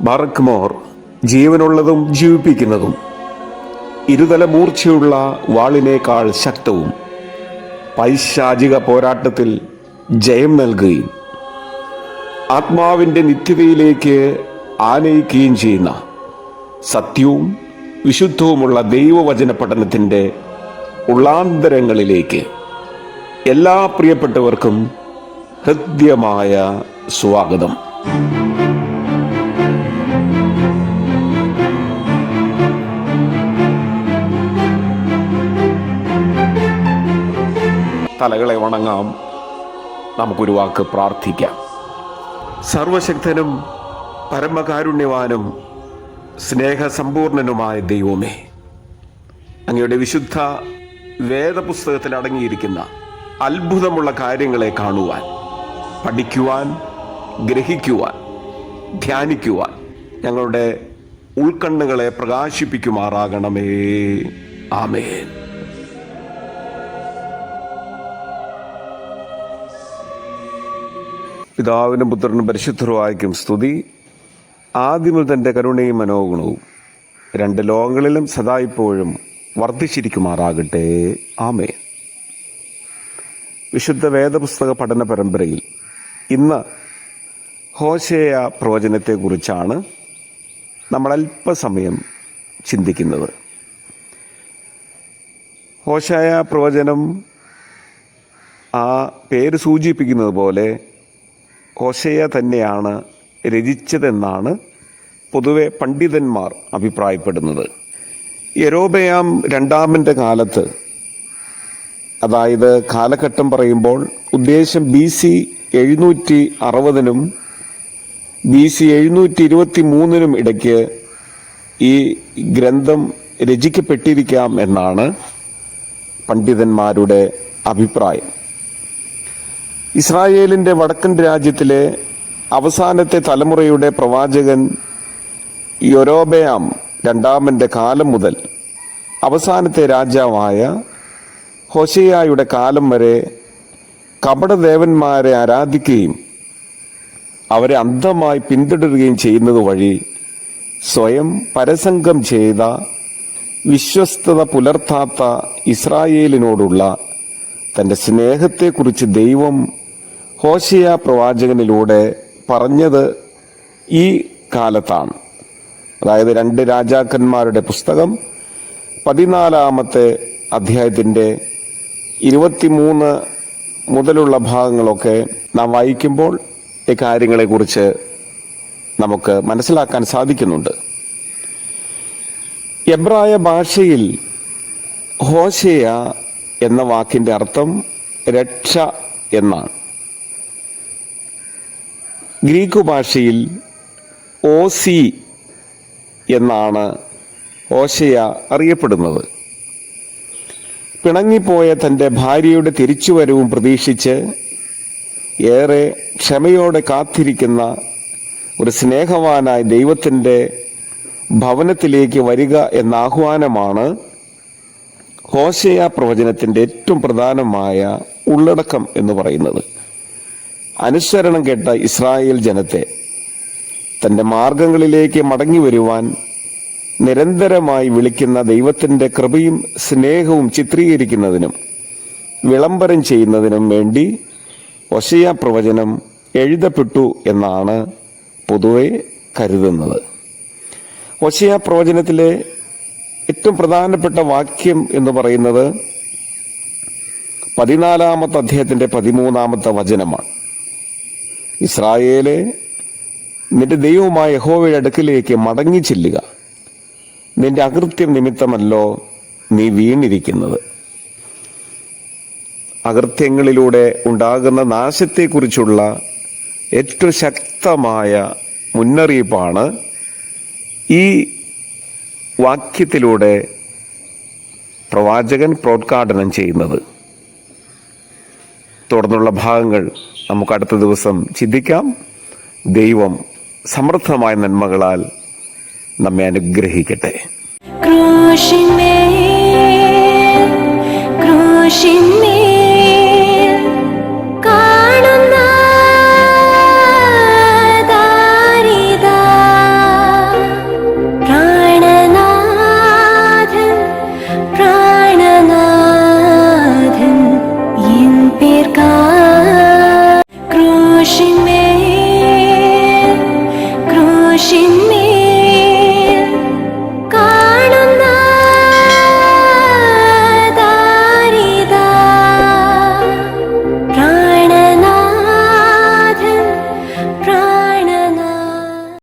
ബാറക്ക്മോർ ജീവനുള്ളതും ജീവിപ്പിക്കുന്നതും ഇരുതല മൂർച്ചയുള്ള വാളിനേക്കാൾ ശക്തവും പൈശാചിക പോരാട്ടത്തിൽ ജയം നൽകുകയും ആത്മാവിൻ്റെ നിത്യതയിലേക്ക് ആനയിക്കുകയും ചെയ്യുന്ന സത്യവും വിശുദ്ധവുമുള്ള ദൈവവചന പഠനത്തിൻ്റെ ഉള്ളാന്തരങ്ങളിലേക്ക് എല്ലാ പ്രിയപ്പെട്ടവർക്കും ഹൃദ്യമായ സ്വാഗതം. തലകളെ വണങ്ങാം, നമുക്കൊരു വാക്ക് പ്രാർത്ഥിക്കാം. സർവശക്തനും പരമകാരുണ്യവാനും സ്നേഹസമ്പൂർണനുമായ ദൈവമേ, അങ്ങയുടെ വിശുദ്ധ വേദപുസ്തകത്തിൽ അടങ്ങിയിരിക്കുന്ന അത്ഭുതമുള്ള കാര്യങ്ങളെ കാണുവാൻ, പഠിക്കുവാൻ, ഗ്രഹിക്കുവാൻ, ധ്യാനിക്കുവാൻ ഞങ്ങളുടെ ഉൾക്കണ്ണുകളെ പ്രകാശിപ്പിക്കുമാറാകണമേ. ആമേൻ. പിതാവിനും പുത്രനും പരിശുദ്ധരുമായിരിക്കും സ്തുതി. ആദ്യമേ തൻ്റെ കരുണയും മനോഗുണവും രണ്ട് ലോകങ്ങളിലും സദാ ഇപ്പോഴും വർദ്ധിച്ചിരിക്കുമാറാകട്ടെ. ആമേൻ. വിശുദ്ധ വേദപുസ്തക പഠന പരമ്പരയിൽ ഇന്ന് ഹോശേയ പ്രവചനത്തെക്കുറിച്ചാണ് നമ്മൾ അല്പസമയം ചിന്തിക്കുന്നത്. ഹോശേയ പ്രവചനം ആ പേര് സൂചിപ്പിക്കുന്നത് പോലെ ഹോശേയ തന്നെയാണ് രചിച്ചതെന്നാണ് പൊതുവെ പണ്ഡിതന്മാർ അഭിപ്രായപ്പെടുന്നത്. യൊരോബെയാം രണ്ടാമൻ്റെ കാലത്ത്, അതായത് കാലഘട്ടം പറയുമ്പോൾ ഉദ്ദേശം BC 760 BC 723 ഇടയ്ക്ക് ഈ ഗ്രന്ഥം രചിക്കപ്പെട്ടിരിക്കാം എന്നാണ് പണ്ഡിതന്മാരുടെ അഭിപ്രായം. ഇസ്രായേലിൻ്റെ വടക്കൻ രാജ്യത്തിലെ അവസാനത്തെ തലമുറയുടെ പ്രവാചകൻ യൊരോബെയാം രണ്ടാമൻ്റെ കാലം മുതൽ അവസാനത്തെ രാജാവായ ഹോശേയയുടെ കാലം വരെ കപടദേവന്മാരെ ആരാധിക്കുകയും അവരെ അന്ധമായി പിന്തുടരുകയും ചെയ്യുന്നത് വഴി സ്വയം പരസംഗം ചെയ്ത, വിശ്വസ്തത പുലർത്താത്ത ഇസ്രായേലിനോടുള്ള തൻ്റെ സ്നേഹത്തെക്കുറിച്ച് ദൈവം ഹോശേയ പ്രവാചകനിലൂടെ പറഞ്ഞത് ഈ കാലത്താണ്. അതായത് 2 രാജാക്കന്മാരുടെ പുസ്തകം 14-ാമത്തെ അധ്യായത്തിൻ്റെ 23 മുതലുള്ള ഭാഗങ്ങളൊക്കെ നാം വായിക്കുമ്പോൾ ഈ കാര്യങ്ങളെക്കുറിച്ച് നമുക്ക് മനസ്സിലാക്കാൻ സാധിക്കുന്നുണ്ട്. എബ്രായ ഭാഷയിൽ ഹോശേയ എന്ന വാക്കിൻ്റെ അർത്ഥം രക്ഷ എന്നാണ്. ഗ്രീക്ക് ഭാഷയിൽ ഓസി എന്നാണ് ഹോശേയ അറിയപ്പെടുന്നത്. പിണങ്ങിപ്പോയ തൻ്റെ ഭാര്യയുടെ തിരിച്ചുവരവും പ്രതീക്ഷിച്ച് ഏറെ ക്ഷമയോടെ കാത്തിരിക്കുന്ന ഒരു സ്നേഹവാനായ ദൈവത്തിൻ്റെ ഭവനത്തിലേക്ക് വരിക എന്ന ആഹ്വാനമാണ് ഹോശേയ പ്രവചനത്തിൻ്റെ ഏറ്റവും പ്രധാനമായ ഉള്ളടക്കം എന്ന് പറയുന്നത്. അനുസരണം കേട്ട ഇസ്രായേൽ ജനത്തെ തൻ്റെ മാർഗങ്ങളിലേക്ക് മടങ്ങി വരുവാൻ നിരന്തരമായി വിളിക്കുന്ന ദൈവത്തിൻ്റെ കൃപയും സ്നേഹവും ചിത്രീകരിക്കുന്നതിനും വിളംബരം ചെയ്യുന്നതിനും വേണ്ടി ഹോശേയ പ്രവചനം എഴുതപ്പെട്ടു എന്നാണ് പൊതുവെ കരുതുന്നത്. ഹോശേയ പ്രവചനത്തിലെ ഏറ്റവും പ്രധാനപ്പെട്ട വാക്യം എന്ന് പറയുന്നത് 14-ാമത്തെ അധ്യായത്തിൻ്റെ 13-ാമത്തെ വചനമാണ്. ഇസ്രായേലെ, നിന്റെ ദൈവമായ യഹോവയുടെ അടുക്കിലേക്ക് മടങ്ങി ചെല്ലുക, നിന്റെ അകൃത്യം നിമിത്തമല്ലോ നീ വീണിരിക്കുന്നത്. അകൃത്യങ്ങളിലൂടെ ഉണ്ടാകുന്ന നാശത്തെക്കുറിച്ചുള്ള ഏറ്റവും ശക്തമായ മുന്നറിയിപ്പാണ് ഈ വാക്യത്തിലൂടെ പ്രവാചകൻ പ്രോദ്ഘാടനം ചെയ്യുന്നത്. തുടർന്നുള്ള ഭാഗങ്ങൾ നമുക്ക് അടുത്ത ദിവസം ചിന്തിക്കാം. ദൈവം സമൃദ്ധമായ നന്മകളാൽ നമ്മെ അനുഗ്രഹിക്കട്ടെ. ക്രൂശിന്മേൽ